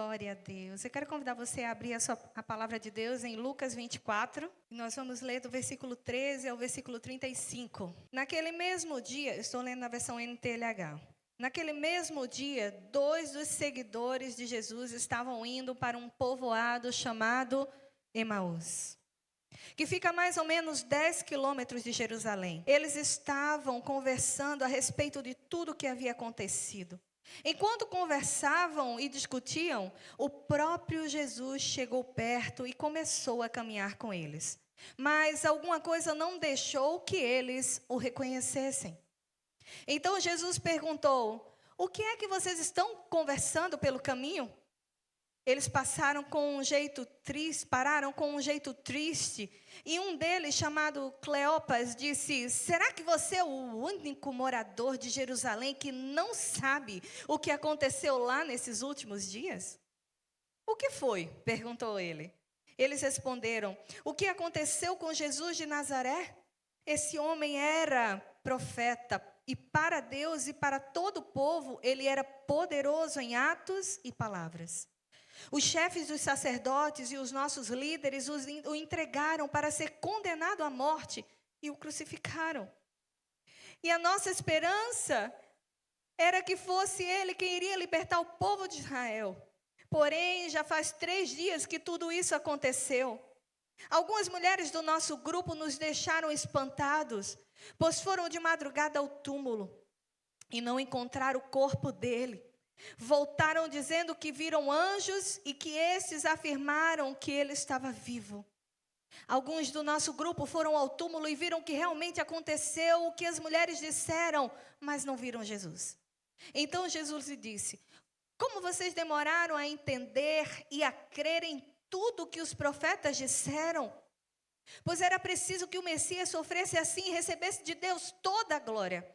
Glória a Deus. Eu quero convidar você a abrir a palavra de Deus em Lucas 24. E nós vamos ler do versículo 13 ao versículo 35. Naquele mesmo dia, eu estou lendo na versão NTLH. Naquele mesmo dia, 2 dos seguidores de Jesus estavam indo para um povoado chamado Emaús, que fica a mais ou menos 10 quilômetros de Jerusalém. Eles estavam conversando a respeito de tudo o que havia acontecido. Enquanto conversavam e discutiam, o próprio Jesus chegou perto e começou a caminhar com eles. Mas alguma coisa não deixou que eles o reconhecessem. Então Jesus perguntou: o que é que vocês estão conversando pelo caminho? Eles pararam com um jeito triste, e um deles, chamado Cleopas, disse: será que você é o único morador de Jerusalém que não sabe o que aconteceu lá nesses últimos dias? O que foi? Perguntou ele. Eles responderam: o que aconteceu com Jesus de Nazaré? Esse homem era profeta, e para Deus e para todo o povo, ele era poderoso em atos e palavras. Os chefes dos sacerdotes e os nossos líderes o entregaram para ser condenado à morte e o crucificaram. E a nossa esperança era que fosse ele quem iria libertar o povo de Israel. Porém, já faz 3 dias que tudo isso aconteceu. Algumas mulheres do nosso grupo nos deixaram espantados, pois foram de madrugada ao túmulo e não encontraram o corpo dele. Voltaram dizendo que viram anjos e que estes afirmaram que ele estava vivo. Alguns do nosso grupo foram ao túmulo e viram que realmente aconteceu o que as mulheres disseram, mas não viram Jesus. Então Jesus lhe disse: como vocês demoraram a entender e a crer em tudo que os profetas disseram? Pois era preciso que o Messias sofresse assim e recebesse de Deus toda a glória.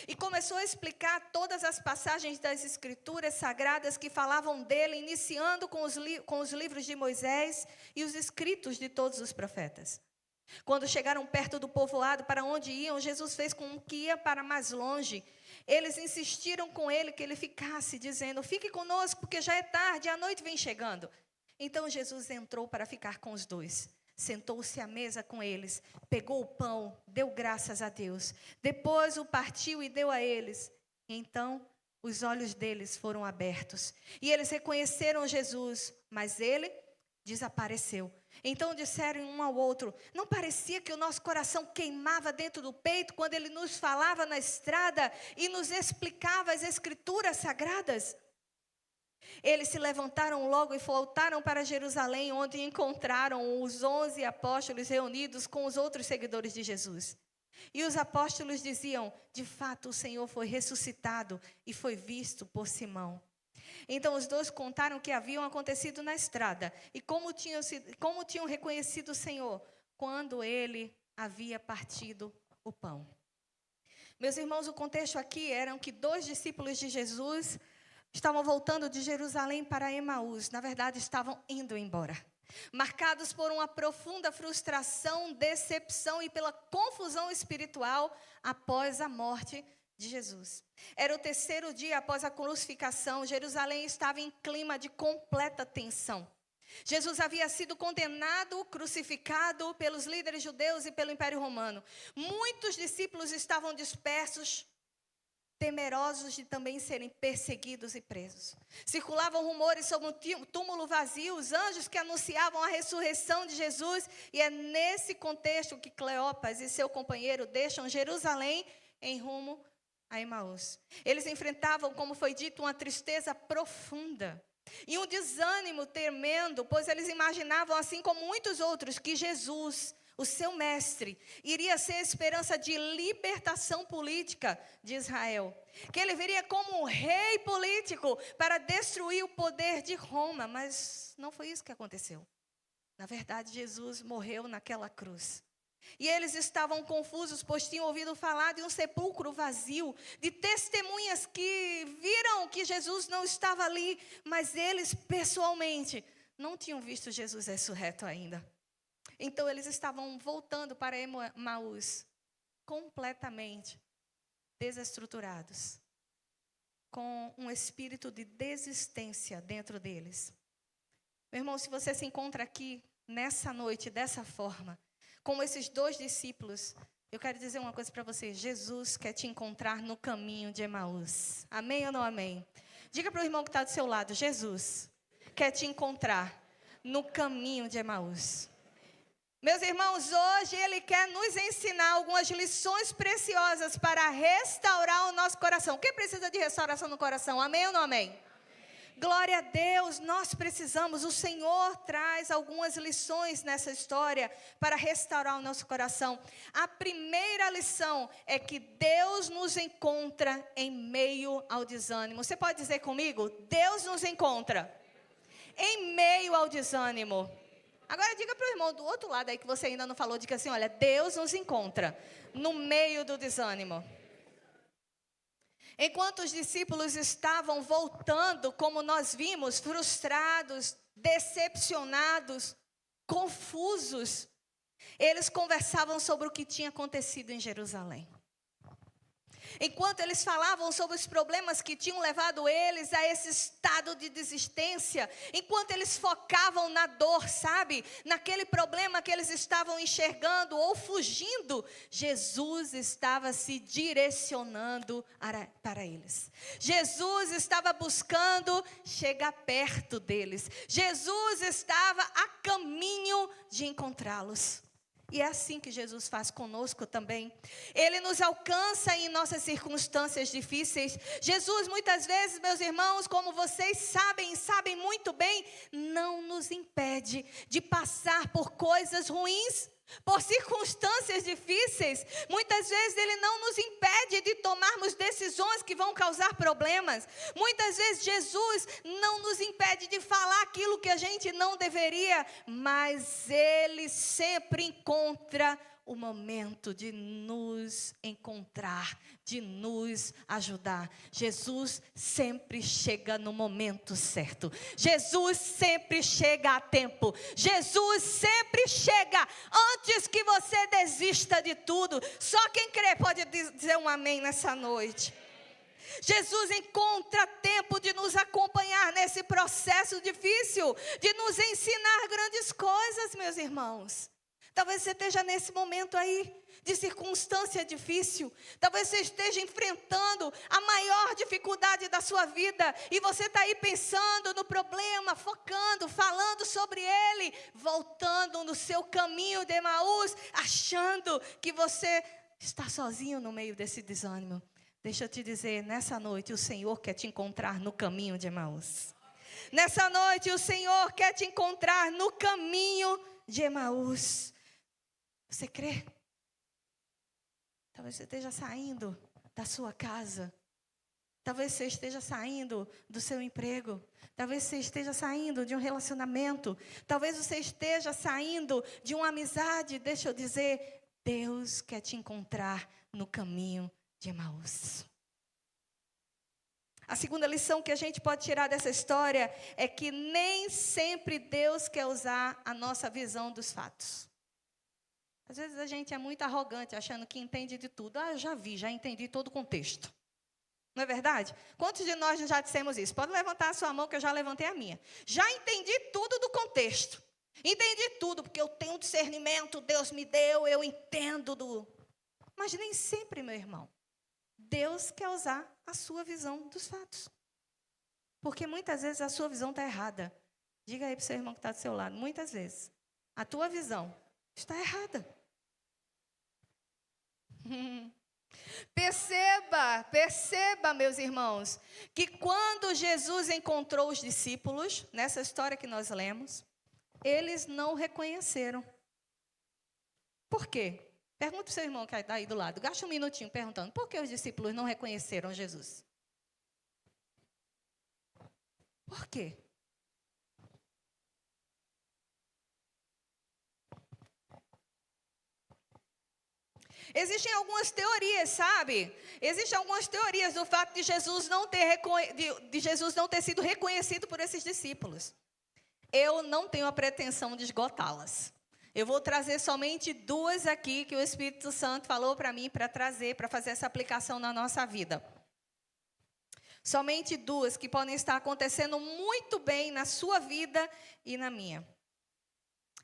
E começou a explicar todas as passagens das Escrituras Sagradas que falavam dele, iniciando com os livros de Moisés e os escritos de todos os profetas. Quando chegaram perto do povoado para onde iam, Jesus fez com que ia para mais longe. Eles insistiram com ele que ele ficasse, dizendo: fique conosco, porque já é tarde, a noite vem chegando. Então Jesus entrou para ficar com os dois. Sentou-se à mesa com eles, pegou o pão, deu graças a Deus. Depois o partiu e deu a eles. Então os olhos deles foram abertos. E eles reconheceram Jesus, mas ele desapareceu. Então disseram um ao outro: não parecia que o nosso coração queimava dentro do peito quando ele nos falava na estrada e nos explicava as Escrituras Sagradas? Eles se levantaram logo e voltaram para Jerusalém, onde encontraram os 11 apóstolos reunidos com os outros seguidores de Jesus. E os apóstolos diziam: de fato o Senhor foi ressuscitado e foi visto por Simão. Então os dois contaram o que haviam acontecido na estrada e como tinham reconhecido o Senhor quando ele havia partido o pão. Meus irmãos, o contexto aqui era que 2 discípulos de Jesus estavam voltando de Jerusalém para Emaús. Na verdade, estavam indo embora, marcados por uma profunda frustração, decepção e pela confusão espiritual após a morte de Jesus. Era o 3º dia após a crucificação. Jerusalém estava em clima de completa tensão. Jesus havia sido condenado, crucificado pelos líderes judeus e pelo Império Romano. Muitos discípulos estavam dispersos, temerosos de também serem perseguidos e presos. Circulavam rumores sobre um túmulo vazio, os anjos que anunciavam a ressurreição de Jesus. E é nesse contexto que Cleopas e seu companheiro deixam Jerusalém em rumo a Emaús. Eles enfrentavam, como foi dito, uma tristeza profunda e um desânimo tremendo, pois eles imaginavam, assim como muitos outros, que Jesus, o seu mestre, iria ser a esperança de libertação política de Israel. Que ele viria como um rei político para destruir o poder de Roma. Mas não foi isso que aconteceu. Na verdade, Jesus morreu naquela cruz. E eles estavam confusos, pois tinham ouvido falar de um sepulcro vazio, de testemunhas que viram que Jesus não estava ali, mas eles pessoalmente não tinham visto Jesus ressurreto ainda. Então eles estavam voltando para Emaús, completamente desestruturados, com um espírito de desistência dentro deles. Meu irmão, se você se encontra aqui nessa noite, dessa forma, como esses 2 discípulos, eu quero dizer uma coisa para você. Jesus quer te encontrar no caminho de Emaús. Amém ou não amém? Diga para o irmão que está do seu lado, Jesus quer te encontrar no caminho de Emaús. Meus irmãos, hoje Ele quer nos ensinar algumas lições preciosas para restaurar o nosso coração. Quem precisa de restauração no coração? Amém ou não amém? Glória a Deus, nós precisamos. O Senhor traz algumas lições nessa história para restaurar o nosso coração. A primeira lição é que Deus nos encontra em meio ao desânimo. Você pode dizer comigo? Deus nos encontra em meio ao desânimo. Agora diga para o irmão do outro lado aí que você ainda não falou, diga assim, olha, Deus nos encontra no meio do desânimo. Enquanto os discípulos estavam voltando, como nós vimos, frustrados, decepcionados, confusos, eles conversavam sobre o que tinha acontecido em Jerusalém. Enquanto eles falavam sobre os problemas que tinham levado eles a esse estado de desistência, enquanto eles focavam na dor, sabe? Naquele problema que eles estavam enxergando ou fugindo, Jesus estava se direcionando para eles. Jesus estava buscando chegar perto deles. Jesus estava a caminho de encontrá-los. E é assim que Jesus faz conosco também. Ele nos alcança em nossas circunstâncias difíceis. Jesus, muitas vezes, meus irmãos, como vocês sabem muito bem, não nos impede de passar por coisas ruins, por circunstâncias difíceis. Muitas vezes Ele não nos impede de tomarmos decisões que vão causar problemas. Muitas vezes Jesus não nos impede de falar aquilo que a gente não deveria, mas Ele sempre encontra o momento de nos encontrar, de nos ajudar. Jesus sempre chega no momento certo. Jesus sempre chega a tempo. Jesus sempre chega antes que você desista de tudo. Só quem crê pode dizer um amém nessa noite. Jesus encontra tempo de nos acompanhar nesse processo difícil, de nos ensinar grandes coisas, meus irmãos. Talvez você esteja nesse momento aí de circunstância difícil. Talvez você esteja enfrentando a maior dificuldade da sua vida. E você está aí pensando no problema, focando, falando sobre ele, voltando no seu caminho de Emaús, achando que você está sozinho no meio desse desânimo. Deixa eu te dizer, nessa noite o Senhor quer te encontrar no caminho de Emaús. Nessa noite o Senhor quer te encontrar no caminho de Emaús. Você crê? Talvez você esteja saindo da sua casa. Talvez você esteja saindo do seu emprego. Talvez você esteja saindo de um relacionamento. Talvez você esteja saindo de uma amizade. Deixa eu dizer, Deus quer te encontrar no caminho de Emaús. A segunda lição que a gente pode tirar dessa história é que nem sempre Deus quer usar a nossa visão dos fatos. Às vezes a gente é muito arrogante, achando que entende de tudo. Ah, eu já vi, já entendi todo o contexto. Não é verdade? Quantos de nós já dissemos isso? Pode levantar a sua mão que eu já levantei a minha. Já entendi tudo do contexto. Entendi tudo, porque eu tenho discernimento, Deus me deu, eu entendo do... Mas nem sempre, meu irmão, Deus quer usar a sua visão dos fatos. Porque muitas vezes a sua visão está errada. Diga aí para o seu irmão que está do seu lado. Muitas vezes a tua visão está errada. Perceba, meus irmãos, que quando Jesus encontrou os discípulos, nessa história que nós lemos, eles não reconheceram. Por quê? Pergunta para o seu irmão que está aí do lado. Gasta um minutinho perguntando, por que os discípulos não reconheceram Jesus? Por quê? Existem algumas teorias, sabe? Existem algumas teorias do fato de Jesus não ter sido reconhecido por esses discípulos. Eu não tenho a pretensão de esgotá-las. Eu vou trazer somente 2 aqui que o Espírito Santo falou para mim para trazer, para fazer essa aplicação na nossa vida. Somente duas que podem estar acontecendo muito bem na sua vida e na minha.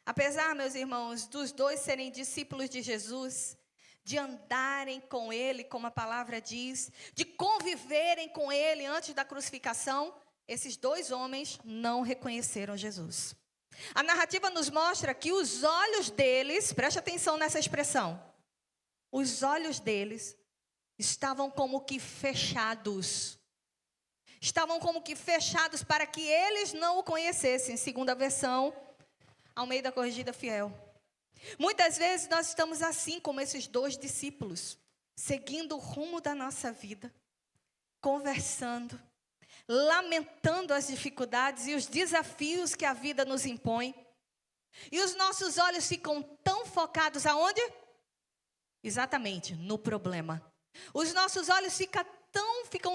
Apesar, meus irmãos, dos dois serem discípulos de Jesus, de andarem com Ele, como a palavra diz, de conviverem com Ele antes da crucificação, esses dois homens não reconheceram Jesus. A narrativa nos mostra que os olhos deles, preste atenção nessa expressão, os olhos deles estavam como que fechados. Estavam como que fechados para que eles não o conhecessem, segundo a versão Almeida Corrigida Fiel. Muitas vezes nós estamos assim como esses dois discípulos, seguindo o rumo da nossa vida, conversando, lamentando as dificuldades e os desafios que a vida nos impõe. E os nossos olhos ficam tão focados aonde? Exatamente, no problema. Os nossos olhos ficam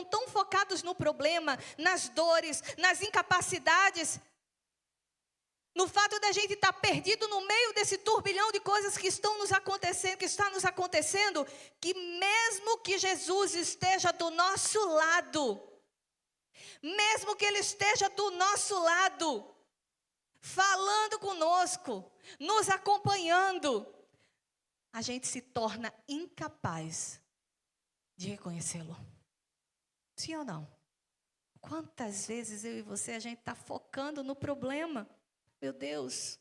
tão focados no problema, nas dores, nas incapacidades, no fato da gente estar perdido no meio desse turbilhão de coisas que estão nos acontecendo, que mesmo que Jesus esteja do nosso lado, mesmo que Ele esteja do nosso lado, falando conosco, nos acompanhando, a gente se torna incapaz de reconhecê-lo. Sim ou não? Quantas vezes eu e você, a gente está focando no problema? Meu Deus,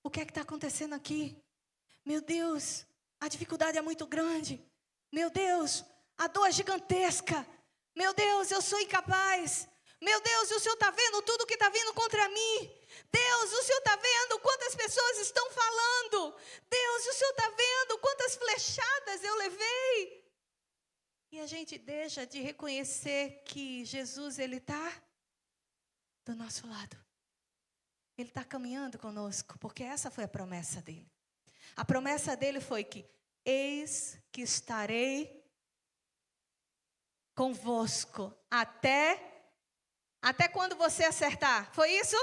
o que é que está acontecendo aqui? Meu Deus, a dificuldade é muito grande. Meu Deus, a dor é gigantesca. Meu Deus, eu sou incapaz. Meu Deus, o Senhor está vendo tudo que está vindo contra mim. Deus, o Senhor está vendo quantas pessoas estão falando. Deus, o Senhor está vendo quantas flechadas eu levei. E a gente deixa de reconhecer que Jesus, Ele está do nosso lado. Ele está caminhando conosco, porque essa foi a promessa dele. A promessa dele foi que, eis que estarei convosco até quando você acertar. Foi isso?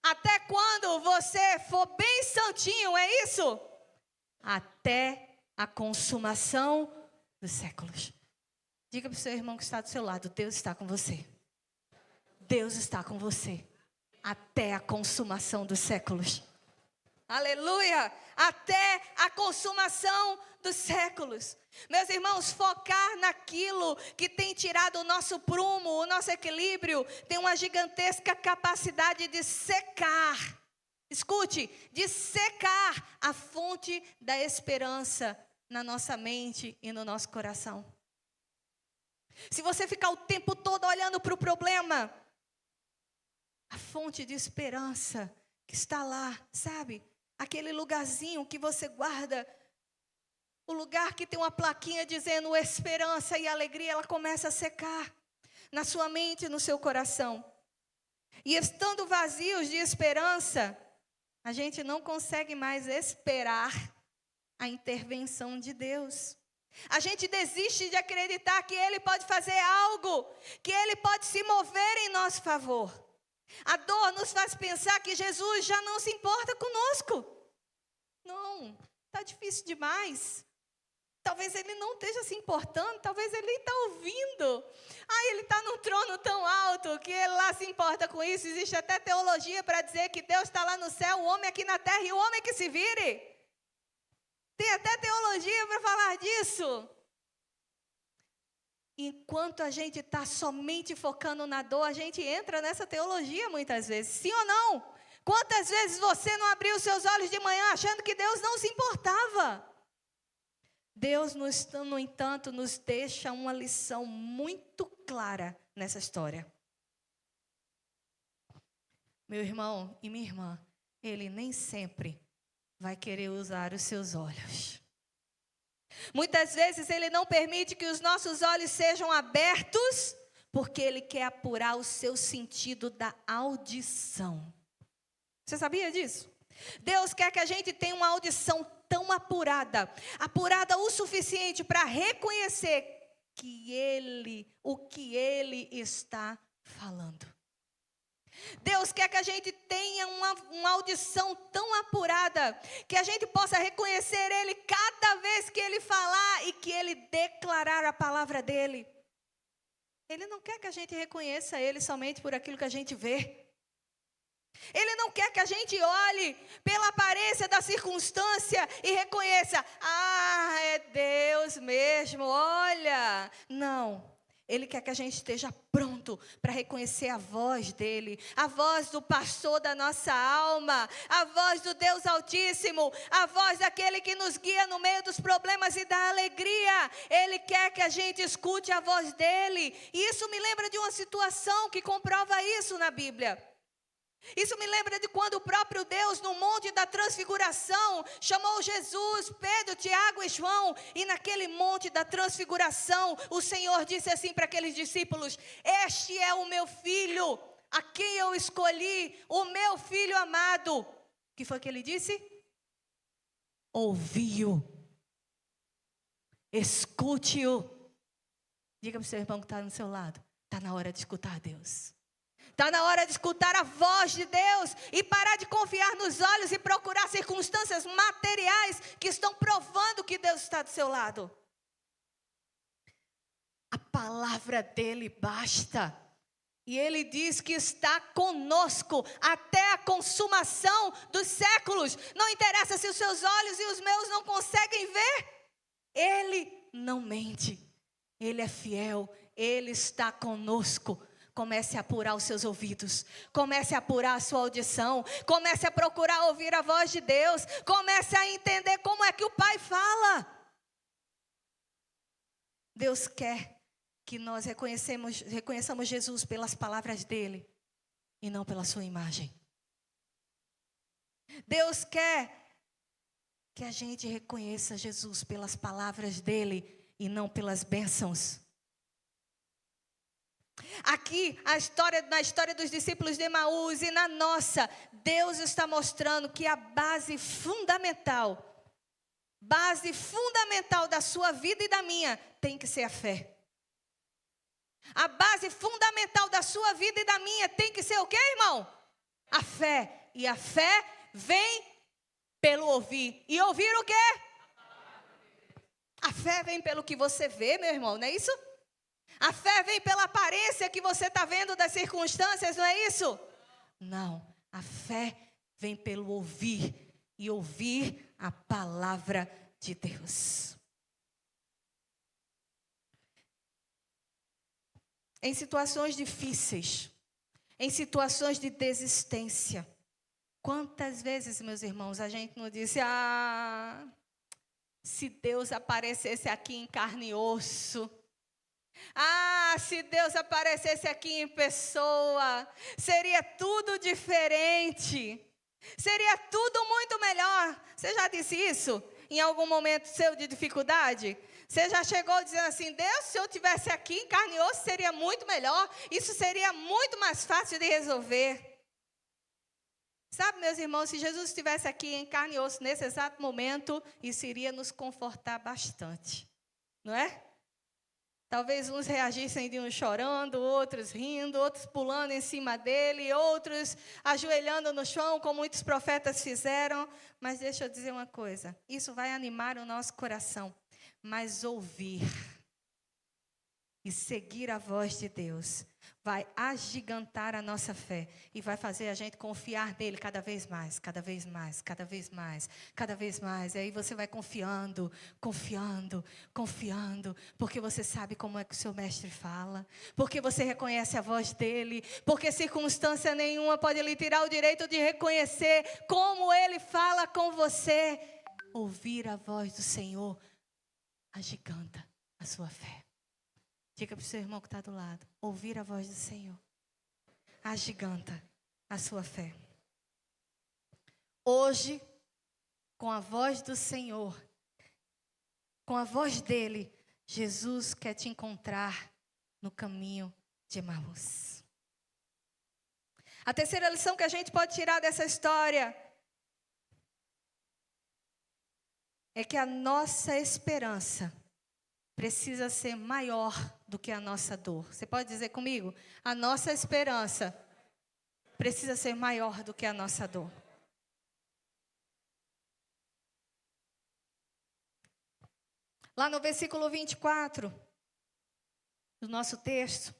Até quando você for bem santinho, é isso? Até a consumação dos séculos. Diga para o seu irmão que está do seu lado, Deus está com você. Deus está com você. Até a consumação dos séculos. Aleluia! Até a consumação dos séculos. Meus irmãos, focar naquilo que tem tirado o nosso prumo, o nosso equilíbrio, tem uma gigantesca capacidade de secar. Escute, de secar a fonte da esperança na nossa mente e no nosso coração. Se você ficar o tempo todo olhando para o problema, a fonte de esperança que está lá, sabe? Aquele lugarzinho que você guarda, o lugar que tem uma plaquinha dizendo esperança e alegria, ela começa a secar na sua mente e no seu coração. E estando vazios de esperança, a gente não consegue mais esperar a intervenção de Deus. A gente desiste de acreditar que Ele pode fazer algo, que Ele pode se mover em nosso favor. A dor nos faz pensar que Jesus já não se importa conosco. Não, está difícil demais. Talvez Ele não esteja se importando, talvez Ele nem está ouvindo. Ele está num trono tão alto que Ele lá se importa com isso. Existe até teologia para dizer que Deus está lá no céu, o homem aqui na terra e o homem que se vire. Tem até teologia para falar disso. Enquanto a gente está somente focando na dor, a gente entra nessa teologia muitas vezes. Sim ou não? Quantas vezes você não abriu os seus olhos de manhã achando que Deus não se importava? Deus, no entanto, nos deixa uma lição muito clara nessa história. Meu irmão e minha irmã, Ele nem sempre vai querer usar os seus olhos. Muitas vezes Ele não permite que os nossos olhos sejam abertos, porque Ele quer apurar o seu sentido da audição. Você sabia disso? Deus quer que a gente tenha uma audição tão apurada o suficiente para reconhecer o que Ele está falando. Deus quer que a gente tenha uma audição tão apurada que a gente possa reconhecer Ele cada vez que Ele falar e que Ele declarar a palavra dEle. Ele não quer que a gente reconheça Ele somente por aquilo que a gente vê. Ele não quer que a gente olhe pela aparência da circunstância e reconheça, ah, é Deus mesmo, olha. Não, Ele quer que a gente esteja pronto para reconhecer a voz dEle, a voz do pastor da nossa alma, a voz do Deus Altíssimo, a voz daquele que nos guia no meio dos problemas e da alegria. Ele quer que a gente escute a voz dEle. E isso me lembra de uma situação que comprova isso na Bíblia. Isso me lembra de quando o próprio Deus, no Monte da Transfiguração, chamou Jesus, Pedro, Tiago e João. E naquele Monte da Transfiguração, o Senhor disse assim para aqueles discípulos: este é o meu filho, a quem eu escolhi, o meu filho amado. O que foi que ele disse? Ouvi-o, escute-o. Diga para o seu irmão que está no seu lado: está na hora de escutar Deus. Está na hora de escutar a voz de Deus e parar de confiar nos olhos e procurar circunstâncias materiais que estão provando que Deus está do seu lado. A palavra dele basta. E ele diz que está conosco até a consumação dos séculos. Não interessa se os seus olhos e os meus não conseguem ver. Ele não mente. Ele é fiel. Ele está conosco. Comece a apurar os seus ouvidos, comece a apurar a sua audição, comece a procurar ouvir a voz de Deus, comece a entender como é que o Pai fala. Deus quer que nós reconheçamos Jesus pelas palavras dEle e não pela sua imagem. Deus quer que a gente reconheça Jesus pelas palavras dEle e não pelas bênçãos. Aqui, na história dos discípulos de Emaús e na nossa, Deus está mostrando que a base fundamental da sua vida e da minha, tem que ser a fé. A base fundamental da sua vida e da minha tem que ser o quê, irmão? A fé. E a fé vem pelo ouvir. E ouvir o quê? A fé vem pelo que você vê, meu irmão, não é isso? A fé vem pela aparência que você está vendo das circunstâncias, não é isso? Não, a fé vem pelo ouvir, e ouvir a palavra de Deus. Em situações difíceis, em situações de desistência, quantas vezes, meus irmãos, a gente não disse, se Deus aparecesse aqui em carne e osso, se Deus aparecesse aqui em pessoa, seria tudo diferente, seria tudo muito melhor. Você já disse isso em algum momento seu de dificuldade? Você já chegou dizendo assim, Deus, se eu estivesse aqui em carne e osso, seria muito melhor, isso seria muito mais fácil de resolver. Sabe, meus irmãos, se Jesus estivesse aqui em carne e osso nesse exato momento, isso iria nos confortar bastante, não é? Talvez uns reagissem de um chorando, outros rindo, outros pulando em cima dele, outros ajoelhando no chão, como muitos profetas fizeram. Mas deixa eu dizer uma coisa, isso vai animar o nosso coração. Mas ouvir e seguir a voz de Deus vai agigantar a nossa fé e vai fazer a gente confiar nele cada vez mais, cada vez mais, cada vez mais, cada vez mais. E aí você vai confiando, porque você sabe como é que o seu mestre fala, porque você reconhece a voz dele, porque circunstância nenhuma pode lhe tirar o direito de reconhecer como ele fala com você. Ouvir a voz do Senhor agiganta a sua fé. Diga para o seu irmão que está do lado, ouvir a voz do Senhor agiganta a sua fé. Hoje, com a voz do Senhor, com a voz dele, Jesus quer te encontrar no caminho de Emaús. A terceira lição que a gente pode tirar dessa história é que a nossa esperança precisa ser maior do que a nossa dor. Você pode dizer comigo? A nossa esperança precisa ser maior do que a nossa dor. Lá no versículo 24, do nosso texto,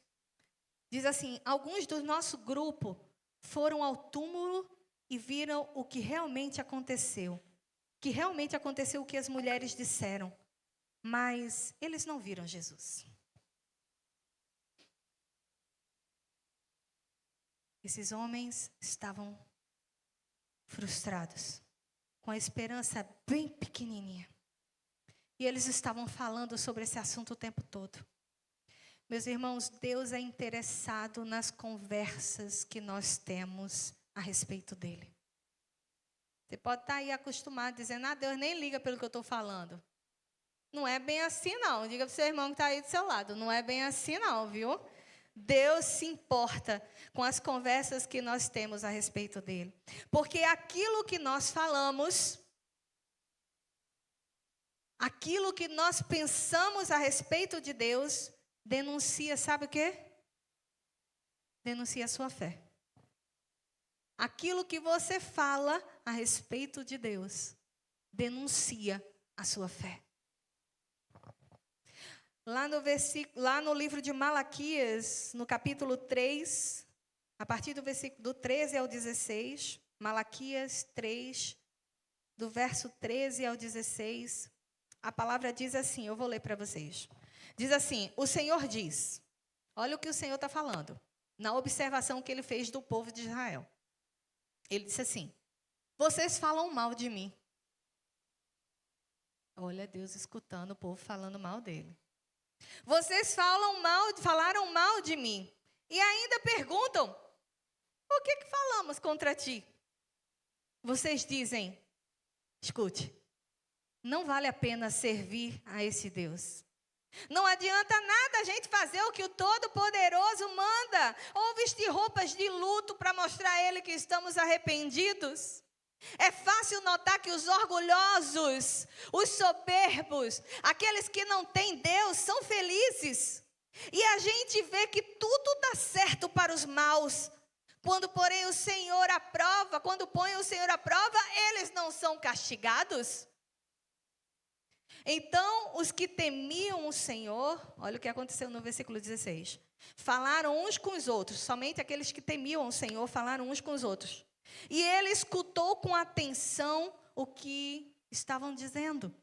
diz assim: alguns do nosso grupo foram ao túmulo e viram o que realmente aconteceu. Que realmente aconteceu o que as mulheres disseram. Mas eles não viram Jesus. Esses homens estavam frustrados, com a esperança bem pequenininha. E eles estavam falando sobre esse assunto o tempo todo. Meus irmãos, Deus é interessado nas conversas que nós temos a respeito dele. Você pode estar aí acostumado, dizendo: Deus nem liga pelo que eu estou falando. Não é bem assim, não. Diga para o seu irmão que está aí do seu lado. Não é bem assim, não, viu? Deus se importa com as conversas que nós temos a respeito dele. Porque aquilo que nós falamos, aquilo que nós pensamos a respeito de Deus, denuncia, sabe o quê? Denuncia a sua fé. Aquilo que você fala a respeito de Deus, denuncia a sua fé. Lá no livro de Malaquias, no capítulo 3, a partir do versículo do 13 ao 16, Malaquias 3, do verso 13 ao 16, a palavra diz assim, eu vou ler para vocês. Diz assim: o Senhor diz, olha o que o Senhor está falando, na observação que ele fez do povo de Israel. Ele disse assim: vocês falam mal de mim. Olha Deus escutando o povo falando mal dele. Vocês falaram mal de mim. E ainda perguntam: o que falamos contra ti? Vocês dizem, escute, não vale a pena servir a esse Deus. Não adianta nada a gente fazer o que o Todo-Poderoso manda, ou vestir roupas de luto para mostrar a Ele que estamos arrependidos. É fácil notar que os orgulhosos, os soberbos, aqueles que não têm Deus, são felizes. E a gente vê que tudo dá certo para os maus. Quando, porém, o Senhor aprova, quando põe o Senhor à prova, eles não são castigados. Então, os que temiam o Senhor, olha o que aconteceu no versículo 16. Falaram uns com os outros, somente aqueles que temiam o Senhor falaram uns com os outros. E ele escutou com atenção o que estavam dizendo.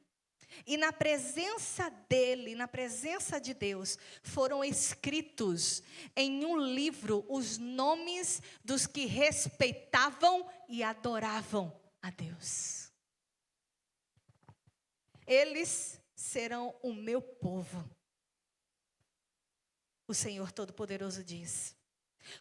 E na presença dele, na presença de Deus, foram escritos em um livro os nomes dos que respeitavam e adoravam a Deus. Eles serão o meu povo. O Senhor Todo-Poderoso diz.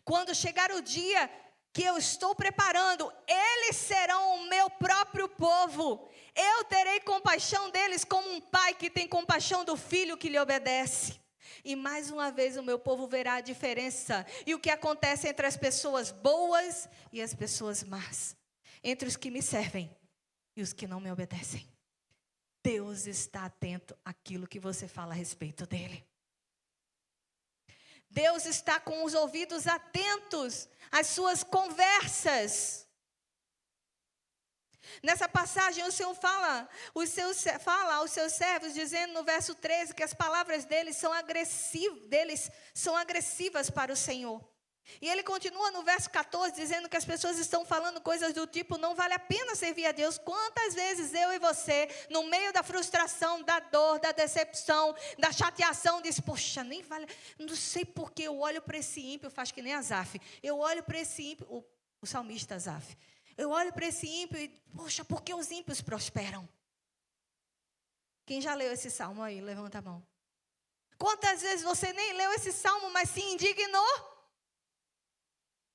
Quando chegar o dia que eu estou preparando, eles serão o meu próprio povo. Eu terei compaixão deles como um pai que tem compaixão do filho que lhe obedece. E mais uma vez o meu povo verá a diferença e o que acontece entre as pessoas boas e as pessoas más, entre os que me servem e os que não me obedecem. Deus está atento àquilo que você fala a respeito dele. Deus está com os ouvidos atentos às suas conversas. Nessa passagem o Senhor fala aos seus servos, dizendo no verso 13 que as palavras deles são agressivas para o Senhor. E ele continua no verso 14, dizendo que as pessoas estão falando coisas do tipo: não vale a pena servir a Deus. Quantas vezes eu e você, no meio da frustração, da dor, da decepção, da chateação, diz: poxa, nem vale, não sei porque eu olho para esse ímpio, faz que nem Asaf. Eu olho para esse ímpio, o salmista Asaf. Eu olho para esse ímpio e, poxa, por que os ímpios prosperam? Quem já leu esse salmo aí? Levanta a mão. Quantas vezes você nem leu esse salmo, mas se indignou?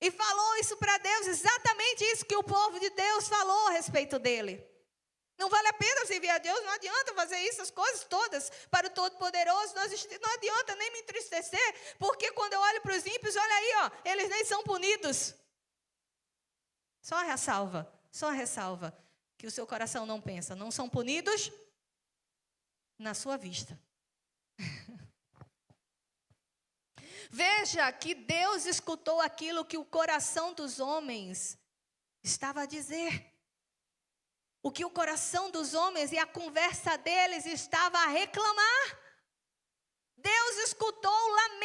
E falou isso para Deus, exatamente isso que o povo de Deus falou a respeito dele. Não vale a pena servir a Deus, não adianta fazer isso, as coisas todas para o Todo-Poderoso, não adianta nem me entristecer, porque quando eu olho para os ímpios, olha aí, ó, eles nem são punidos. Só a ressalva, que o seu coração não pensa, não são punidos na sua vista. Veja que Deus escutou aquilo que o coração dos homens estava a dizer. O que o coração dos homens e a conversa deles estava a reclamar. Deus escutou o lamento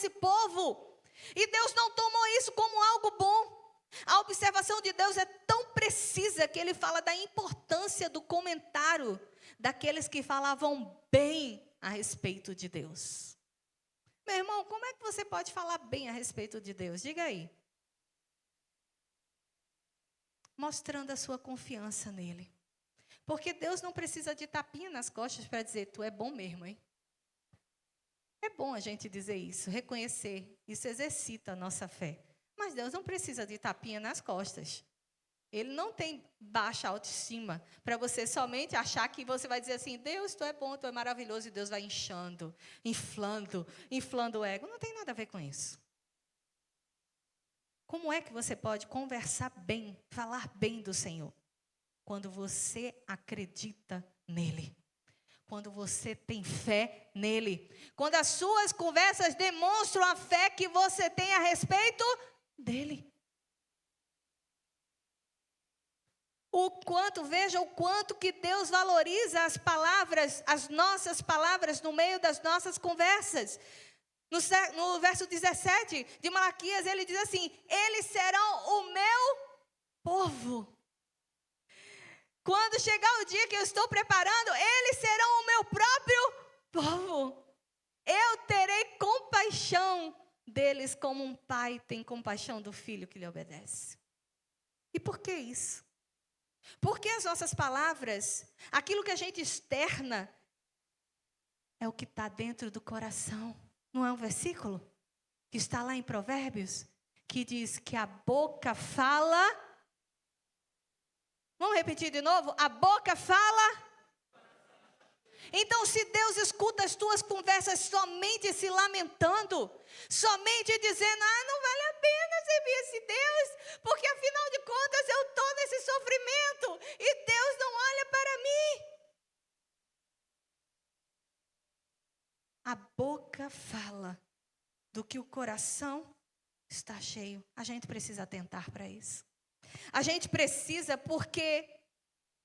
esse povo. E Deus não tomou isso como algo bom. A observação de Deus é tão precisa que ele fala da importância do comentário daqueles que falavam bem a respeito de Deus. Meu irmão, como é que você pode falar bem a respeito de Deus? Diga aí. Mostrando a sua confiança nele. Porque Deus não precisa de tapinha nas costas para dizer, tu é bom mesmo, hein? É bom a gente dizer isso, reconhecer. Isso exercita a nossa fé. Mas Deus não precisa de tapinha nas costas. Ele não tem baixa autoestima para você somente achar que você vai dizer assim, Deus, tu é bom, tu é maravilhoso, e Deus vai inchando, inflando o ego. Não tem nada a ver com isso. Como é que você pode conversar bem, falar bem do Senhor? Quando você acredita nele. Quando você tem fé nele. Quando as suas conversas demonstram a fé que você tem a respeito dele. Veja o quanto que Deus valoriza as palavras, as nossas palavras no meio das nossas conversas. No verso 17 de Malaquias, ele diz assim, eles serão o meu povo. Quando chegar o dia que eu estou preparando, eles serão o meu próprio povo. Eu terei compaixão deles como um pai tem compaixão do filho que lhe obedece. E por que isso? Porque as nossas palavras, aquilo que a gente externa, é o que está dentro do coração. Não é um versículo que está lá em Provérbios, que diz que a boca fala. Vamos repetir de novo? A boca fala. Então, se Deus escuta as tuas conversas somente se lamentando, somente dizendo, não vale a pena servir esse Deus, porque afinal de contas eu estou nesse sofrimento e Deus não olha para mim. A boca fala do que o coração está cheio. A gente precisa atentar para isso. A gente precisa porque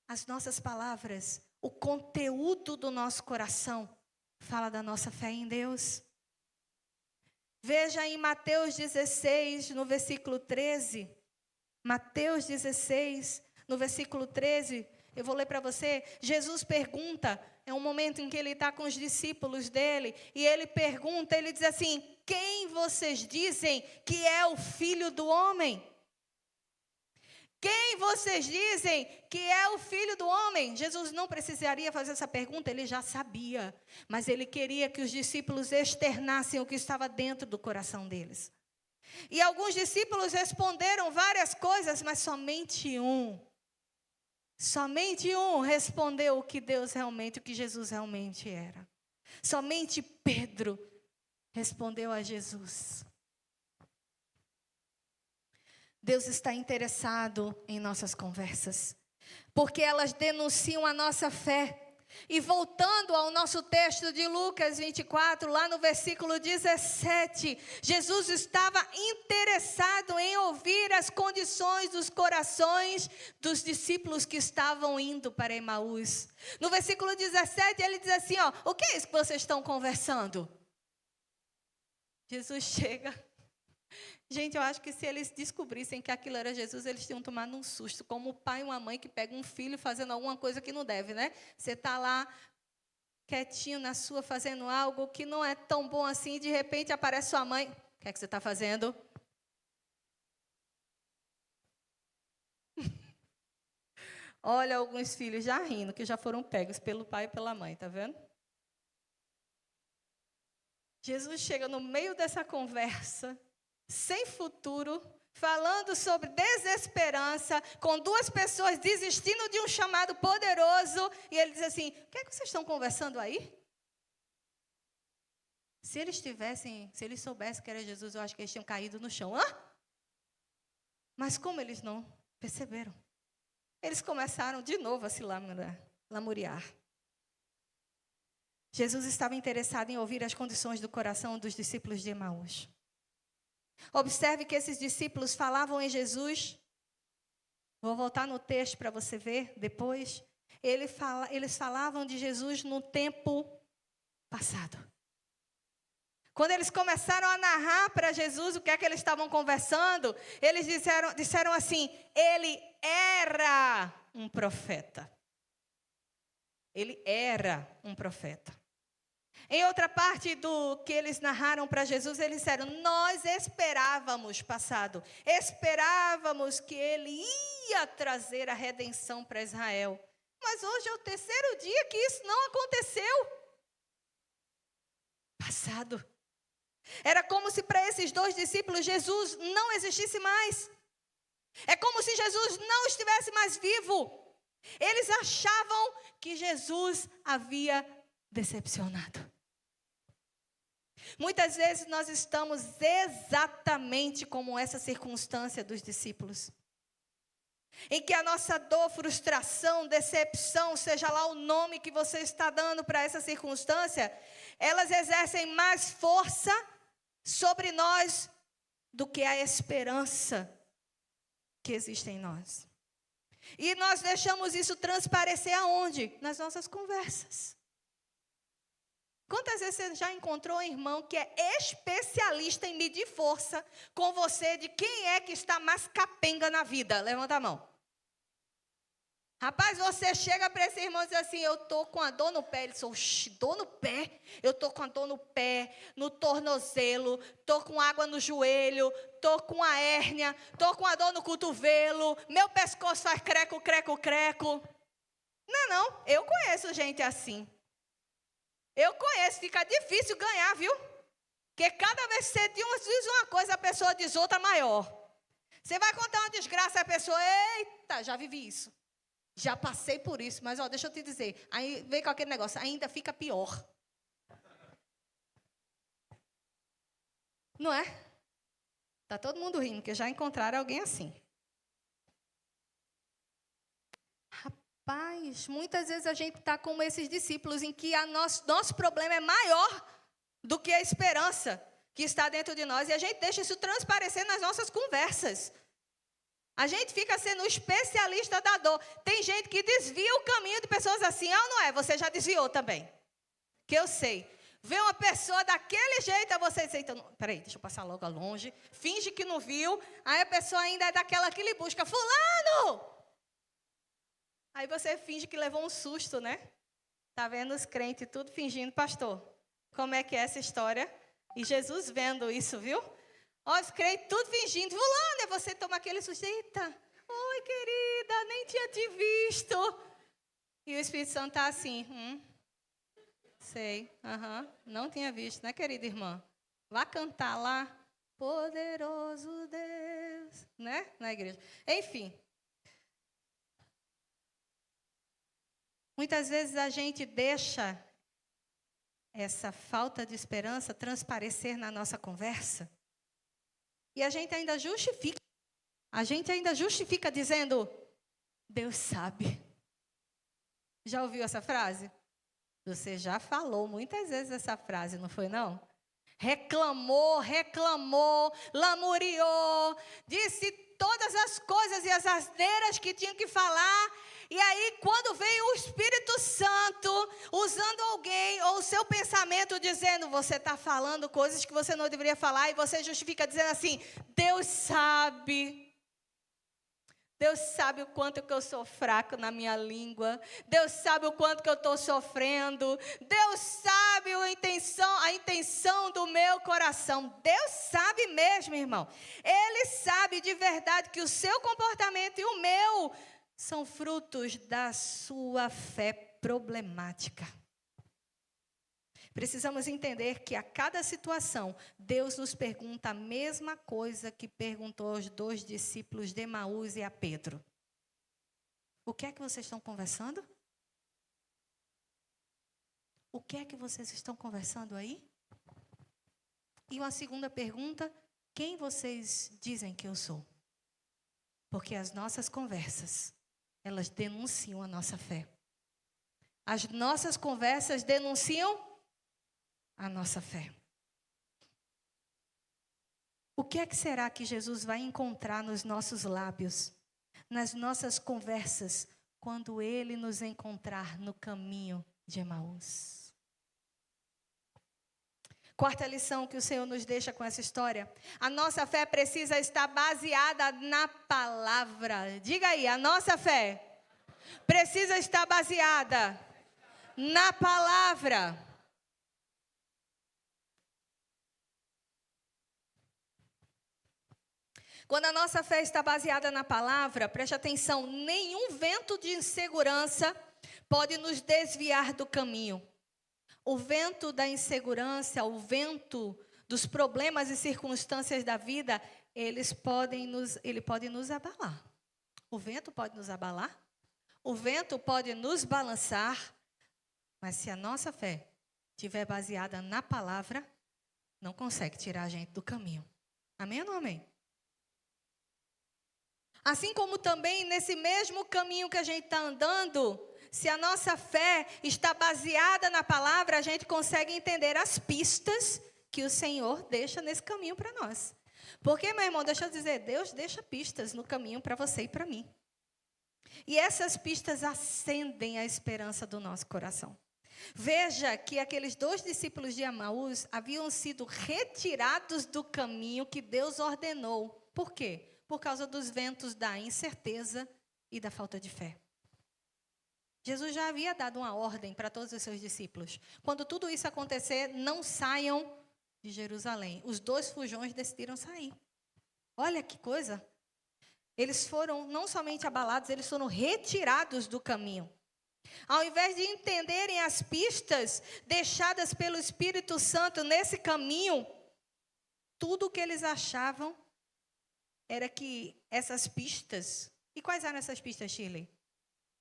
as nossas palavras, o conteúdo do nosso coração fala da nossa fé em Deus. Veja em Mateus 16, no versículo 13. Mateus 16, no versículo 13. Eu vou ler para você. Jesus pergunta, é um momento em que ele está com os discípulos dele. E ele pergunta, ele diz assim, quem vocês dizem que é o Filho do Homem? Quem vocês dizem que é o Filho do Homem? Jesus não precisaria fazer essa pergunta, ele já sabia. Mas ele queria que os discípulos externassem o que estava dentro do coração deles. E alguns discípulos responderam várias coisas, mas somente um respondeu o que Deus realmente, o que Jesus realmente era. Somente Pedro respondeu a Jesus. Deus está interessado em nossas conversas, porque elas denunciam a nossa fé. E voltando ao nosso texto de Lucas 24, lá no versículo 17, Jesus estava interessado em ouvir as condições dos corações dos discípulos que estavam indo para Emaús. No versículo 17, ele diz assim, o que é isso que vocês estão conversando? Jesus chega. Gente, eu acho que se eles descobrissem que aquilo era Jesus, eles tinham tomado um susto, como o pai e uma mãe que pega um filho fazendo alguma coisa que não deve, né? Você está lá, quietinho na sua, fazendo algo que não é tão bom assim, e de repente aparece sua mãe. O que é que você está fazendo? Olha, alguns filhos já rindo, que já foram pegos pelo pai e pela mãe, tá vendo? Jesus chega no meio dessa conversa, sem futuro, falando sobre desesperança, com duas pessoas desistindo de um chamado poderoso, e ele diz assim, o que é que vocês estão conversando aí? Se eles soubessem que era Jesus, eu acho que eles tinham caído no chão. Mas como eles não perceberam, eles começaram de novo a se lamuriar. Jesus estava interessado em ouvir as condições do coração dos discípulos de Emaús. Observe que esses discípulos falavam em Jesus. Vou voltar no texto para você ver depois. Eles falavam de Jesus no tempo passado. Quando eles começaram a narrar para Jesus o que é que eles estavam conversando, eles disseram assim: ele era um profeta. Ele era um profeta. Em outra parte do que eles narraram para Jesus, eles disseram: nós esperávamos, passado, esperávamos que ele ia trazer a redenção para Israel. Mas hoje é o terceiro dia que isso não aconteceu. Passado. Era como se para esses dois discípulos Jesus não existisse mais. É como se Jesus não estivesse mais vivo. Eles achavam que Jesus havia decepcionado. Muitas vezes nós estamos exatamente como essa circunstância dos discípulos. Em que a nossa dor, frustração, decepção, seja lá o nome que você está dando para essa circunstância, elas exercem mais força sobre nós do que a esperança que existe em nós. E nós deixamos isso transparecer aonde? Nas nossas conversas. Quantas vezes você já encontrou um irmão que é especialista em medir força com você de quem é que está mais capenga na vida? Levanta a mão. Rapaz, você chega para esse irmão e diz assim: eu estou com a dor no pé. Ele diz: oxi, dor no pé? Eu estou com a dor no pé, no tornozelo, estou com água no joelho, estou com a hérnia, estou com a dor no cotovelo, meu pescoço faz creco, creco, creco. Não, eu conheço gente assim. Eu conheço, fica difícil ganhar, viu? Porque cada vez que você diz uma coisa, a pessoa diz outra maior. Você vai contar uma desgraça, a pessoa: eita, já vivi isso. Já passei por isso, mas deixa eu te dizer, aí vem com aquele negócio, ainda fica pior. Não é? Está todo mundo rindo, porque já encontraram alguém assim. Rapaz, muitas vezes a gente está como esses discípulos, em que nosso problema é maior do que a esperança que está dentro de nós, e a gente deixa isso transparecer nas nossas conversas. A gente fica sendo especialista da dor. Tem gente que desvia o caminho de pessoas assim. Não é? Você já desviou também. Que eu sei. Vê uma pessoa daquele jeito, a você diz: então, peraí, deixa eu passar logo longe. Finge que não viu. Aí a pessoa ainda é daquela que lhe busca: fulano! Aí você finge que levou um susto, né? Tá vendo os crentes tudo fingindo: pastor, como é que é essa história? E Jesus vendo isso, viu? Os crentes tudo fingindo: fulano, e você toma aquele susto: eita, oi querida, nem tinha te visto. E o Espírito Santo está assim: sei, não tinha visto, né, querida irmã? Vá cantar lá, poderoso Deus, né, na igreja. Enfim. Muitas vezes a gente deixa essa falta de esperança transparecer na nossa conversa. E a gente ainda justifica. A gente ainda justifica dizendo: Deus sabe. Já ouviu essa frase? Você já falou muitas vezes essa frase, não foi não? Reclamou, lamuriou, disse todas as coisas e as asneiras que tinha que falar. E aí, quando veio o Espírito Santo, usando alguém, ou o seu pensamento, dizendo: você está falando coisas que você não deveria falar, e você justifica dizendo assim: Deus sabe. Deus sabe o quanto que eu sou fraco na minha língua. Deus sabe o quanto que eu estou sofrendo. Deus sabe a intenção do meu coração. Deus sabe mesmo, irmão. Ele sabe de verdade que o seu comportamento e o meu são frutos da sua fé problemática. Precisamos entender que a cada situação, Deus nos pergunta a mesma coisa que perguntou aos dois discípulos de Emaús e a Pedro. O que é que vocês estão conversando? O que é que vocês estão conversando aí? E uma segunda pergunta: quem vocês dizem que eu sou? Porque as nossas conversas, elas denunciam a nossa fé. As nossas conversas denunciam a nossa fé. O que é que será que Jesus vai encontrar nos nossos lábios, nas nossas conversas, quando Ele nos encontrar no caminho de Emaús? Quarta lição que o Senhor nos deixa com essa história. A nossa fé precisa estar baseada na palavra. Diga aí, a nossa fé precisa estar baseada na palavra. Quando a nossa fé está baseada na palavra, preste atenção, nenhum vento de insegurança pode nos desviar do caminho. O vento da insegurança, o vento dos problemas e circunstâncias da vida, ele pode nos abalar. O vento pode nos abalar, o vento pode nos balançar, mas se a nossa fé estiver baseada na palavra, não consegue tirar a gente do caminho. Amém ou não amém? Assim como também nesse mesmo caminho que a gente está andando, se a nossa fé está baseada na palavra, a gente consegue entender as pistas que o Senhor deixa nesse caminho para nós. Porque, meu irmão, deixa eu dizer, Deus deixa pistas no caminho para você e para mim. E essas pistas acendem a esperança do nosso coração. Veja que aqueles 2 discípulos de Emaús haviam sido retirados do caminho que Deus ordenou. Por quê? Por causa dos ventos da incerteza e da falta de fé. Jesus já havia dado uma ordem para todos os seus discípulos. Quando tudo isso acontecer, não saiam de Jerusalém. Os 2 fujões decidiram sair. Olha que coisa. Eles foram não somente abalados, eles foram retirados do caminho. Ao invés de entenderem as pistas deixadas pelo Espírito Santo nesse caminho, tudo o que eles achavam era que essas pistas... E quais eram essas pistas, Shirley?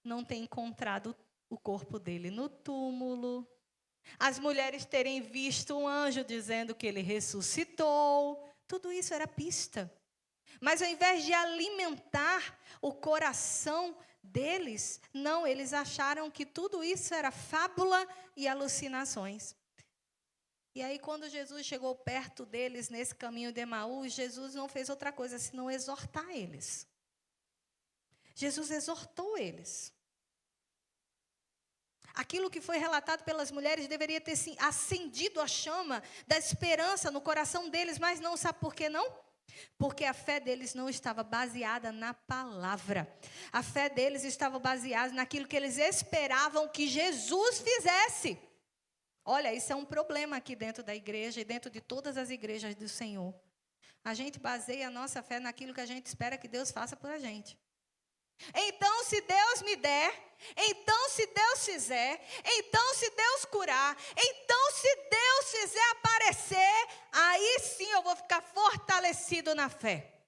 Não ter encontrado o corpo dele no túmulo. As mulheres terem visto um anjo dizendo que ele ressuscitou. Tudo isso era pista. Mas ao invés de alimentar o coração deles, não, eles acharam que tudo isso era fábula e alucinações. E aí, quando Jesus chegou perto deles nesse caminho de Emaús, Jesus não fez outra coisa senão exortar eles. Jesus exortou eles. Aquilo que foi relatado pelas mulheres deveria ter acendido a chama da esperança no coração deles, mas não, sabe por quê não? Porque a fé deles não estava baseada na palavra. A fé deles estava baseada naquilo que eles esperavam que Jesus fizesse. Olha, isso é um problema aqui dentro da igreja e dentro de todas as igrejas do Senhor. A gente baseia a nossa fé naquilo que a gente espera que Deus faça por a gente. Então, se Deus me der, então se Deus fizer, então se Deus curar, então se Deus fizer aparecer, aí sim eu vou ficar fortalecido na fé.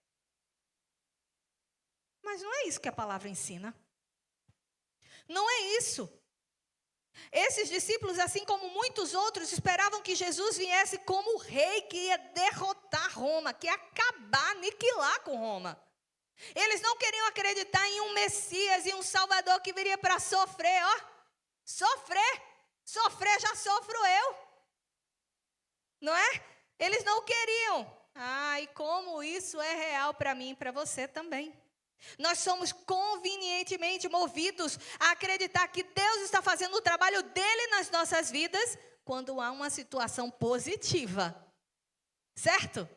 Mas não é isso que a palavra ensina. Não é isso. Esses discípulos, assim como muitos outros, esperavam que Jesus viesse como o rei que ia derrotar Roma, que ia acabar, aniquilar com Roma. Eles não queriam acreditar em um Messias e um Salvador que viria para sofrer, ó. Sofrer já sofro eu. Não é? Eles não queriam. E como isso é real para mim e para você também. Nós somos convenientemente movidos a acreditar que Deus está fazendo o trabalho dele nas nossas vidas quando há uma situação positiva. Certo?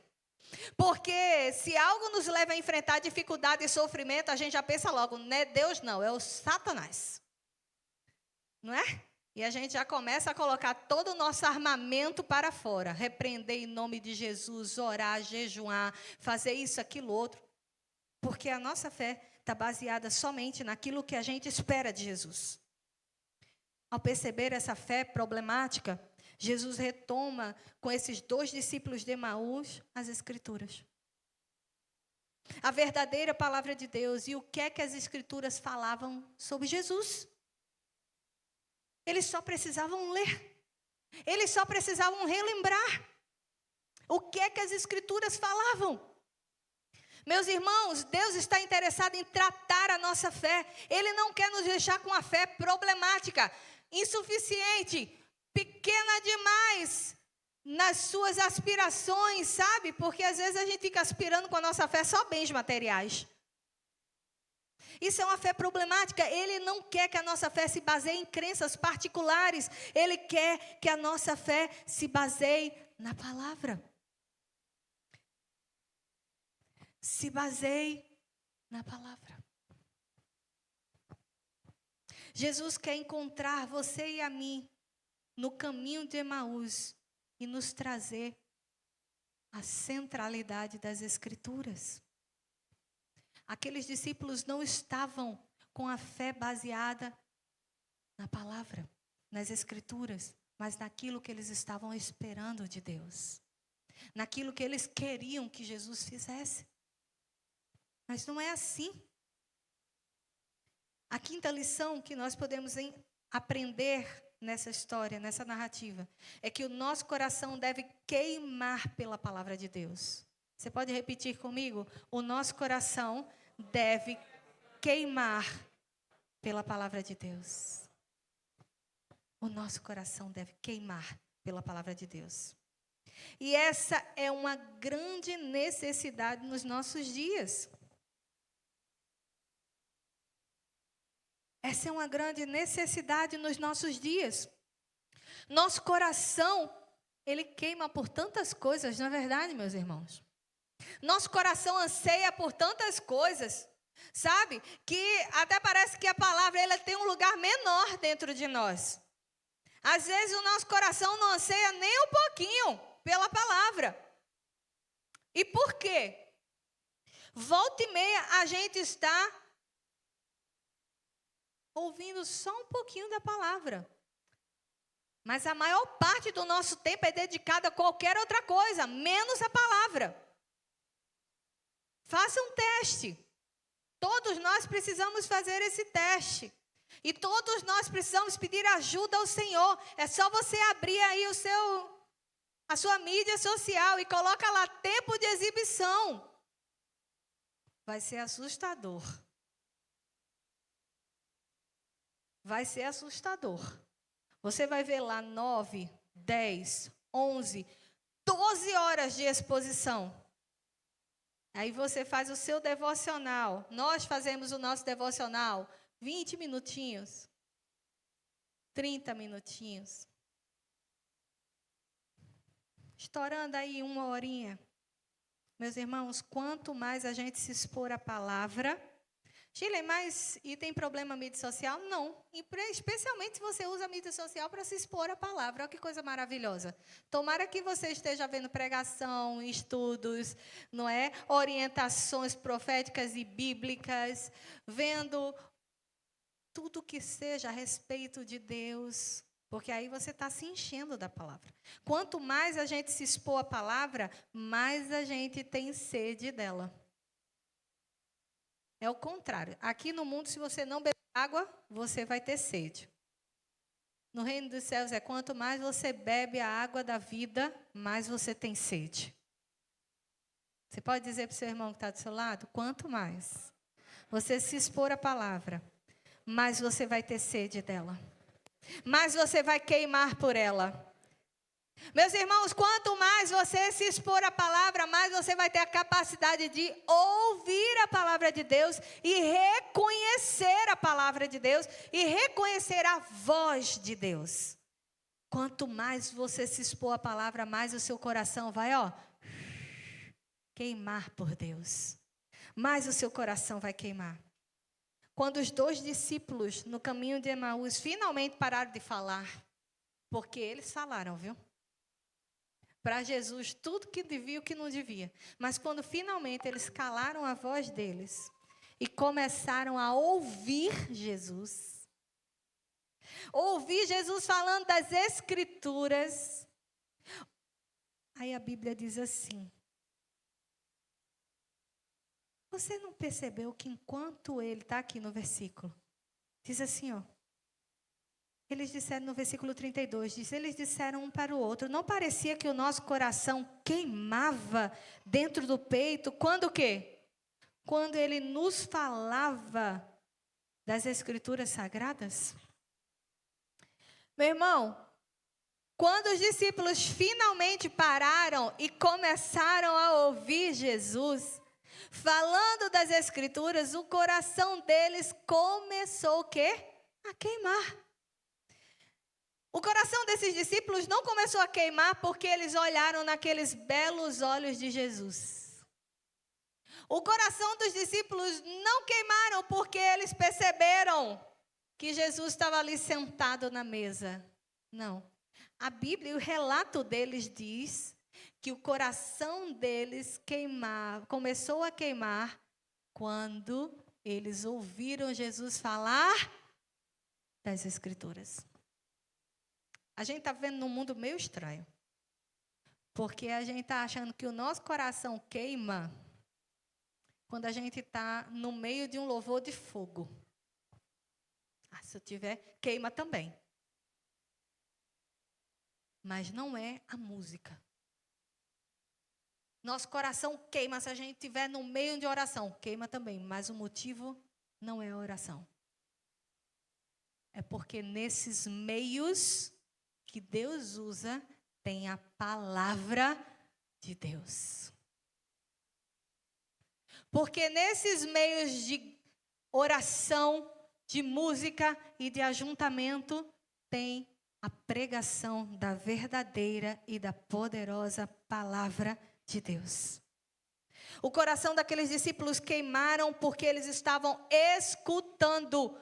Porque se algo nos leva a enfrentar dificuldade e sofrimento, a gente já pensa logo, não é Deus não, é o Satanás. Não é? E a gente já começa a colocar todo o nosso armamento para fora. Repreender em nome de Jesus, orar, jejuar, fazer isso, aquilo, outro. Porque a nossa fé está baseada somente naquilo que a gente espera de Jesus. Ao perceber essa fé problemática, Jesus retoma com esses 2 discípulos de Emaús as Escrituras. A verdadeira palavra de Deus e o que é que as Escrituras falavam sobre Jesus. Eles só precisavam ler. Eles só precisavam relembrar o que é que as Escrituras falavam. Meus irmãos, Deus está interessado em tratar a nossa fé. Ele não quer nos deixar com a fé problemática, insuficiente, pequena demais nas suas aspirações, sabe? Porque às vezes a gente fica aspirando com a nossa fé só bens materiais. Isso é uma fé problemática. Ele não quer que a nossa fé se baseie em crenças particulares. Ele quer que a nossa fé se baseie Na palavra. Se baseie na palavra. Jesus quer encontrar você e a mim no caminho de Emaús e nos trazer a centralidade das Escrituras. Aqueles discípulos não estavam com a fé baseada na palavra, nas Escrituras, mas naquilo que eles estavam esperando de Deus, naquilo que eles queriam que Jesus fizesse. Mas não é assim. A quinta lição que nós podemos aprender nessa história, nessa narrativa, é que o nosso coração deve queimar pela palavra de Deus. Você pode repetir comigo? O nosso coração deve queimar pela palavra de Deus. O nosso coração deve queimar pela palavra de Deus. E essa é uma grande necessidade nos nossos dias. Essa é uma grande necessidade nos nossos dias. Nosso coração, ele queima por tantas coisas, não é verdade, meus irmãos? Nosso coração anseia por tantas coisas, sabe? Que até parece que a palavra ela tem um lugar menor dentro de nós. Às vezes o nosso coração não anseia nem um pouquinho pela palavra. E por quê? Volta e meia a gente está ouvindo só um pouquinho da palavra. Mas a maior parte do nosso tempo é dedicada a qualquer outra coisa, menos a palavra. Faça um teste. Todos nós precisamos fazer esse teste. E todos nós precisamos pedir ajuda ao Senhor. É só você abrir aí a sua mídia social e coloca lá tempo de exibição. Vai ser assustador. Vai ser assustador. Você vai ver lá 9, 10, 11, 12 horas de exposição. Aí você faz o seu devocional. Nós fazemos o nosso devocional 20 minutinhos. 30 minutinhos. Estourando aí 1 horinha. Meus irmãos, quanto mais a gente se expor à palavra... Chile, mas e tem problema a mídia social? Não. Especialmente se você usa a mídia social para se expor à palavra. Olha que coisa maravilhosa. Tomara que você esteja vendo pregação, estudos, não é? Orientações proféticas e bíblicas, vendo tudo que seja a respeito de Deus, porque aí você está se enchendo da palavra. Quanto mais a gente se expor à palavra, mais a gente tem sede dela. É o contrário. Aqui no mundo, se você não beber água, você vai ter sede. No reino dos céus é quanto mais você bebe a água da vida, mais você tem sede. Você pode dizer para o seu irmão que está do seu lado? Quanto mais você se expor à palavra, mais você vai ter sede dela. Mais você vai queimar por ela. Meus irmãos, quanto mais você se expor à palavra, mais você vai ter a capacidade de ouvir a palavra de Deus e reconhecer a palavra de Deus e reconhecer a voz de Deus. Quanto mais você se expor à palavra, mais o seu coração vai, queimar por Deus. Mais o seu coração vai queimar. Quando os 2 discípulos no caminho de Emaús finalmente pararam de falar, porque eles falaram, viu? Para Jesus, tudo que devia e o que não devia. Mas quando finalmente eles calaram a voz deles e começaram a ouvir Jesus falando das Escrituras, aí a Bíblia diz assim: você não percebeu que enquanto ele, está aqui no versículo, diz assim, eles disseram no versículo 32, eles disseram um para o outro, não parecia que o nosso coração queimava dentro do peito, quando o quê? Quando ele nos falava das Escrituras Sagradas? Meu irmão, quando os discípulos finalmente pararam e começaram a ouvir Jesus, falando das Escrituras, o coração deles começou o quê? A queimar. O coração desses discípulos não começou a queimar porque eles olharam naqueles belos olhos de Jesus. O coração dos discípulos não queimaram porque eles perceberam que Jesus estava ali sentado na mesa. Não. A Bíblia e o relato deles diz que o coração deles começou a queimar quando eles ouviram Jesus falar das Escrituras. A gente está vivendo num mundo meio estranho. Porque a gente está achando que o nosso coração queima quando a gente está no meio de um louvor de fogo. Se eu tiver, queima também. Mas não é a música. Nosso coração queima se a gente estiver no meio de oração. Queima também, mas o motivo não é a oração. É porque nesses meios que Deus usa, tem a palavra de Deus. Porque nesses meios de oração, de música e de ajuntamento, tem a pregação da verdadeira e da poderosa palavra de Deus. O coração daqueles discípulos queimaram porque eles estavam escutando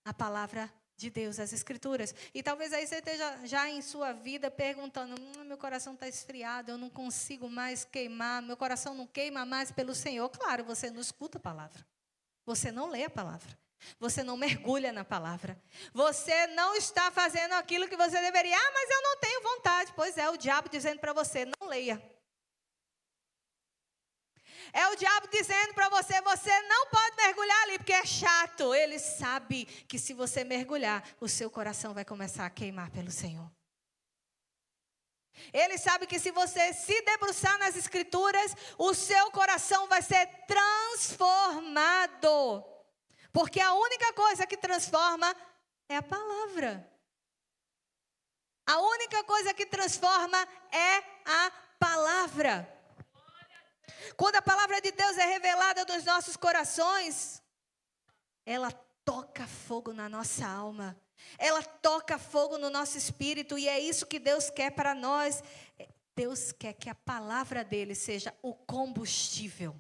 a palavra de Deus, as Escrituras. E talvez aí você esteja já em sua vida perguntando, meu coração está esfriado, eu não consigo mais queimar, meu coração não queima mais pelo Senhor. Claro, você não escuta a palavra. Você não lê a palavra. Você não mergulha na palavra. Você não está fazendo aquilo que você deveria. Mas eu não tenho vontade. Pois é, o diabo dizendo para você, não leia. É o diabo dizendo para você, você não pode mergulhar ali, porque é chato. Ele sabe que se você mergulhar, o seu coração vai começar a queimar pelo Senhor. Ele sabe que se você se debruçar nas Escrituras, o seu coração vai ser transformado. Porque a única coisa que transforma é a palavra. A única coisa que transforma é a palavra. Quando a palavra de Deus é revelada nos nossos corações, ela toca fogo na nossa alma. Ela toca fogo no nosso espírito. E é isso que Deus quer para nós. Deus quer que a palavra dele seja o combustível.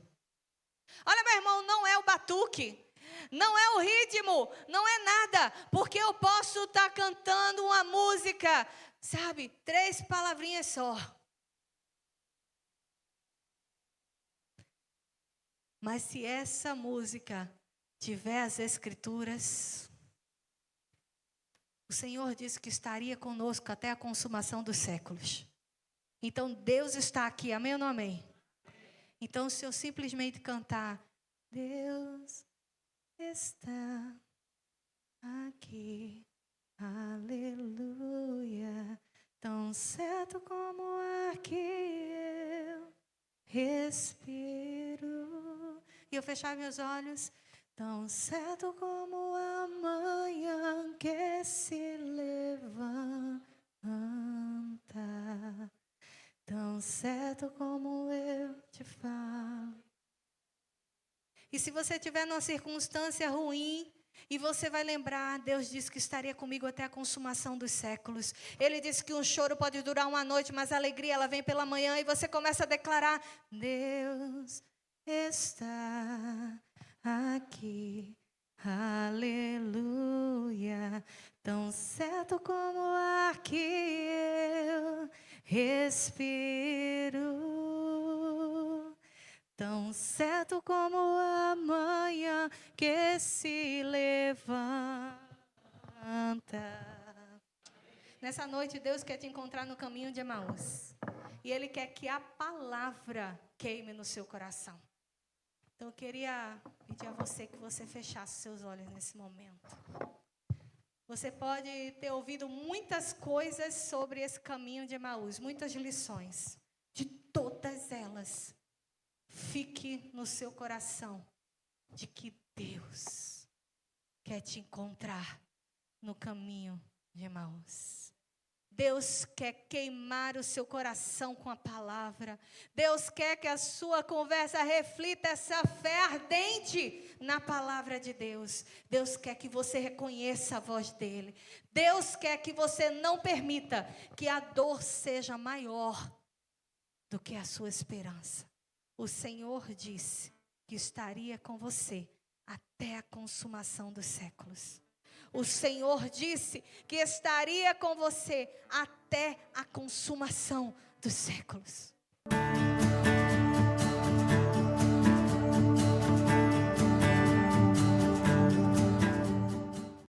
Olha, meu irmão, não é o batuque. Não é o ritmo, não é nada, porque eu posso estar cantando uma música, sabe, 3 palavrinhas só. Mas se essa música tiver as Escrituras, o Senhor disse que estaria conosco até a consumação dos séculos. Então Deus está aqui, amém ou não amém? Então se eu simplesmente cantar, Deus está aqui, aleluia, tão certo como ar que eu respiro. E eu fechar meus olhos, tão certo como a manhã que se levanta, tão certo como eu te falo. E se você estiver numa circunstância ruim, e você vai lembrar, Deus disse que estaria comigo até a consumação dos séculos. Ele disse que um choro pode durar uma noite, mas a alegria ela vem pela manhã. E você começa a declarar, Deus está aqui, aleluia, tão certo como o ar que eu respiro. Tão certo como a manhã que se levanta. Nessa noite, Deus quer te encontrar no caminho de Emaús. E Ele quer que a palavra queime no seu coração. Então, eu queria pedir a você que você fechasse seus olhos nesse momento. Você pode ter ouvido muitas coisas sobre esse caminho de Emaús, muitas lições. De todas elas, fique no seu coração de que Deus quer te encontrar no caminho de Emaús. Deus quer queimar o seu coração com a palavra. Deus quer que a sua conversa reflita essa fé ardente na palavra de Deus. Deus quer que você reconheça a voz dele. Deus quer que você não permita que a dor seja maior do que a sua esperança. O Senhor disse que estaria com você até a consumação dos séculos. O Senhor disse que estaria com você até a consumação dos séculos.